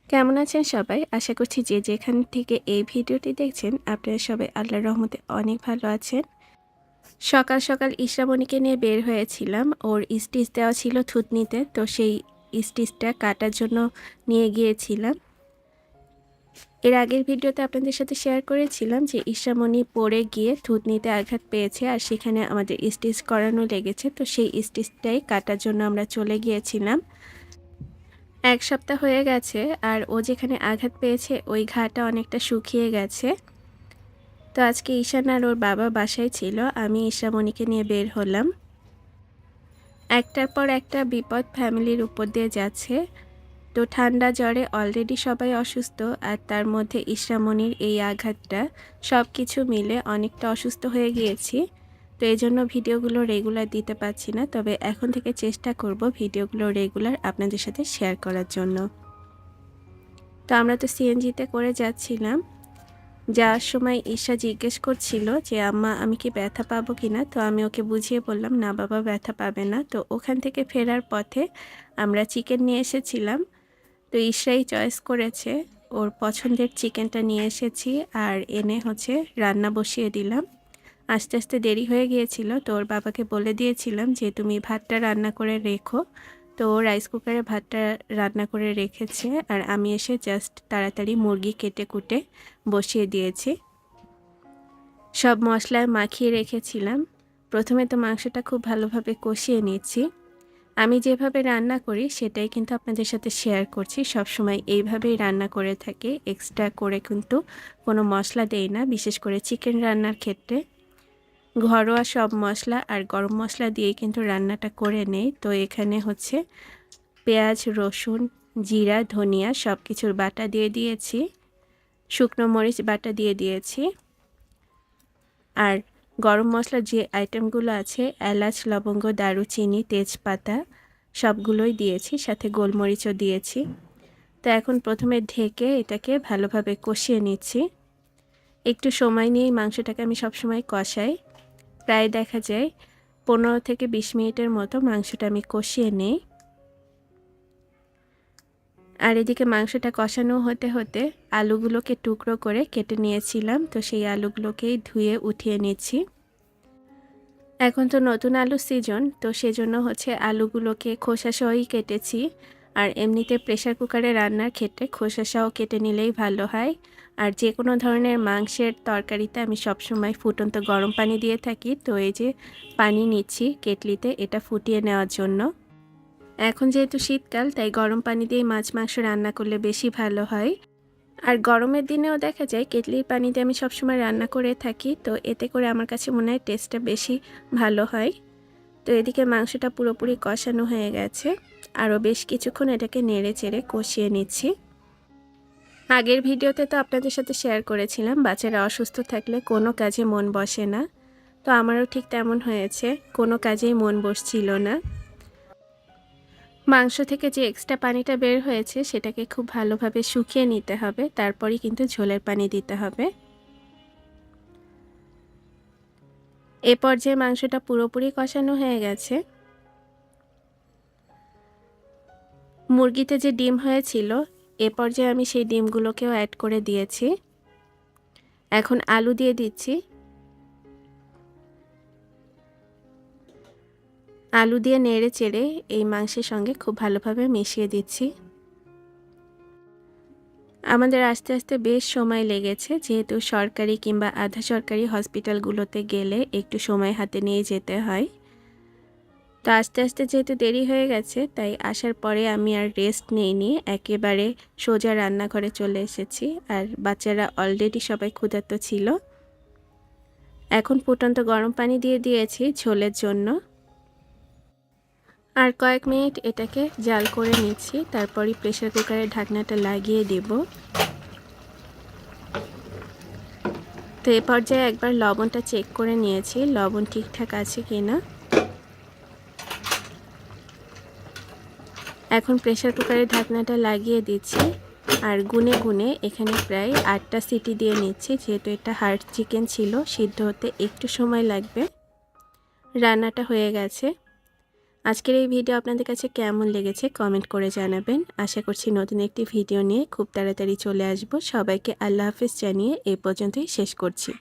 কেমন আছেন সবাই? আশা করছি যে যেখান থেকে এই ভিডিওটি দেখছেন আপনারা সবাই আল্লাহর রহমতে অনেক ভালো আছেন। সকাল সকাল ইশরামণিকে নিয়ে বের হয়েছিলাম। ওর স্টিচ দেওয়া ছিল থুতনিতে, তো সেই স্টিচটা কাটার জন্য নিয়ে গিয়েছিলাম। এর আগের ভিডিওতে আপনাদের সাথে শেয়ার করেছিলাম যে ইশরামণি পড়ে গিয়ে থুতনিতে আঘাত পেয়েছে আর সেখানে আমাদের স্টিচ করানো লেগেছে, তো সেই স্টিচটাই কাটার জন্য আমরা চলে গিয়েছিলাম। ১ সপ্তাহ হয়ে গেছে আর ও যেখানে আঘাত পেয়েছে ওই ঘাটা অনেকটা শুকিয়ে গেছে। তো আজকে ঈশান আর ওর বাবা বাসায় ছিল, আমি ইশরামণিকে নিয়ে বের হলাম। একটার পর একটা বিপদ ফ্যামিলির উপর দিয়ে যাচ্ছে। তো ঠান্ডা জ্বরে অলরেডি সবাই অসুস্থ, আর তার মধ্যে ইশরামণির এই আঘাতটা, সব কিছু মিলে অনেকটা অসুস্থ হয়ে গিয়েছি। তো এই জন্য ভিডিওগুলো রেগুলার দিতে পারছি না, তবে এখন থেকে চেষ্টা করব ভিডিওগুলো রেগুলার আপনাদের সাথে শেয়ার করার জন্য। তো আমরা তো সিএনজিতে করে যাচ্ছিলাম। যাওয়ার সময় ঈশা জিজ্ঞেস করছিল যে আম্মা আমি কি ব্যথা পাবো কিনা, তো আমি ওকে বুঝিয়ে বললাম না বাবা ব্যথা পাবে না। তো ওখান থেকে ফেরার পথে আমরা চিকেন নিয়ে এসেছিলাম। তো ঈশাই চয়েস করেছে, ওর পছন্দের চিকেনটা নিয়ে এসেছি আর এনে রান্না বসিয়ে দিলাম। আস্তে আস্তে দেরি হয়ে গিয়েছিল, তো ওর বাবাকে বলে দিয়েছিলাম যে তুমি ভাতটা রান্না করে রেখো। তো রাইস কুকারে ভাতটা রান্না করে রেখেছে আর আমি এসে জাস্ট তাড়াতাড়ি মুরগি কেটে কুটে বসিয়ে দিয়েছি। সব মশলা মাখিয়ে রেখেছিলাম। প্রথমে তো মাংসটা খুব ভালোভাবে কষিয়ে নিচ্ছি। আমি যেভাবে রান্না করি সেটাই কিন্তু আপনাদের সাথে শেয়ার করছি। সব সময় এইভাবেই রান্না করে থাকি, এক্সট্রা করে কিন্তু কোনো মশলা দেই না, বিশেষ করে চিকেন রান্নার ক্ষেত্রে। ঘরোয়া সব মশলা আর গরম মশলা দিয়েই কিন্তু রান্নাটা করে নেই। তো এখানে পেঁয়াজ, রসুন, জিরা, ধনিয়া সব কিছুর বাটা দিয়ে দিয়েছি, শুকনো মরিচ বাটা দিয়ে দিয়েছি, আর গরম মশলার যে আইটেমগুলো আছে এলাচ, লবঙ্গ, দারুচিনি, তেজপাতা সবগুলোই দিয়েছি, সাথে গোলমরিচও দিয়েছি। তো এখন প্রথমে ঢেকে এটাকে ভালোভাবে কষিয়ে নিচ্ছি। একটু সময় নিয়েই মাংসটাকে আমি সবসময় কষাই, প্রায় দেখা যায় 15 থেকে 20 মিনিটের মতো মাংসটা আমি কষিয়ে নিই। আর এদিকে মাংসটা কষানো হতে হতে আলুগুলোকে টুকরো করে কেটে নিয়েছিলাম, তো সেই আলুগুলোকেই ধুয়ে উঠিয়ে নিচ্ছি। এখন তো নতুন আলুর সিজন, তো সেজন্য আলুগুলোকে খোসা সহই কেটেছি। আর এমনিতে প্রেসার কুকারে রান্নার ক্ষেত্রে খোসা সহ কেটে নিলেই ভালো হয়। আর যে কোনো ধরনের মাংসের তরকারিতে আমি সবসময় ফুটন্ত গরম পানি দিয়ে থাকি। তো এই যে পানি নিচ্ছি কেটলিতে, এটা ফুটিয়ে নেওয়ার জন্য। এখন যেহেতু শীতকাল, তাই গরম পানি দিয়ে মাছ মাংস রান্না করলে বেশি ভালো হয়। আর গরমের দিনেও দেখা যায় কেটলির পানিতে আমি সবসময় রান্না করে থাকি, তো এতে করে আমার কাছে মনে হয় টেস্টটা বেশি ভালো হয়। তো এদিকে মাংসটা পুরোপুরি কষানো হয়ে গেছে, আরও বেশ কিছুক্ষণ এটাকে নেড়ে চেড়ে কষিয়ে নিচ্ছি। আগের ভিডিওতে তো আপনাদের সাথে শেয়ার করেছিলাম বাচ্চারা অসুস্থ থাকলে কোনো কাজে মন বসে না, তো আমারও ঠিক তেমন হয়েছে, কোনো কাজেই মন বসছিল না। মাংস থেকে যে এক্সট্রা পানিটা বের হয়েছে সেটাকে খুব ভালোভাবে শুকিয়ে নিতে হবে, তারপরই কিন্তু ঝোলের পানি দিতে হবে। এ পর্যায়ে মাংসটা পুরোপুরি কষানো হয়ে গেছে। মুরগিতে যে ডিম হয়েছিল, এ পর্যায়ে আমি সেই ডিমগুলোকেও অ্যাড করে দিয়েছি। এখন আলু দিয়ে দিচ্ছি। আলু দিয়ে নেড়ে চেড়ে এই মাংসের সঙ্গে খুব ভালোভাবে মিশিয়ে দিচ্ছি। আমাদের আস্তে আস্তে বেশ সময় লেগেছে, যেহেতু সরকারি কিংবা আধা সরকারি হসপিটালগুলোতে গেলে একটু সময় হাতে নিয়ে যেতে হয়। তো আস্তে আস্তে যেহেতু দেরি হয়ে গেছে, তাই আসার পরে আমি আর রেস্ট নেইনি, একেবারে সোজা রান্নাঘরে চলে এসেছি। আর বাচ্চারা অলরেডি সবাই ক্ষুধার্ত ছিল। এখন ফুটন্ত গরম পানি দিয়ে দিয়েছি ঝোলের জন্য। আর কয়েক মিনিট এটাকে জাল করে নিচ্ছি, তারপরই প্রেসার কুকারের ঢাকনাটা লাগিয়ে দেব। তো এ পর্যায়ে একবার লবণটা চেক করে নিয়েছি, লবণ ঠিকঠাক আছে কিনা। এখন প্রেসার কুকারের ঢাকনাটা লাগিয়ে দিচ্ছি আর গুনে গুনে এখানে প্রায় 8টা সিটি দিয়ে নিচ্ছি, যেহেতু এটা হার্ড চিকেন ছিল, সিদ্ধ হতে একটু সময় লাগবে। রান্নাটা হয়ে গেছে। আজকের এই ভিডিও আপনাদের কাছে কেমন লেগেছে কমেন্ট করে জানাবেন। আশা করছি নতুন একটি ভিডিও নিয়ে খুব তাড়াতাড়ি চলে আসব। সবাইকে আল্লাহ হাফেজ জানিয়ে এই পর্যন্তই শেষ করছি।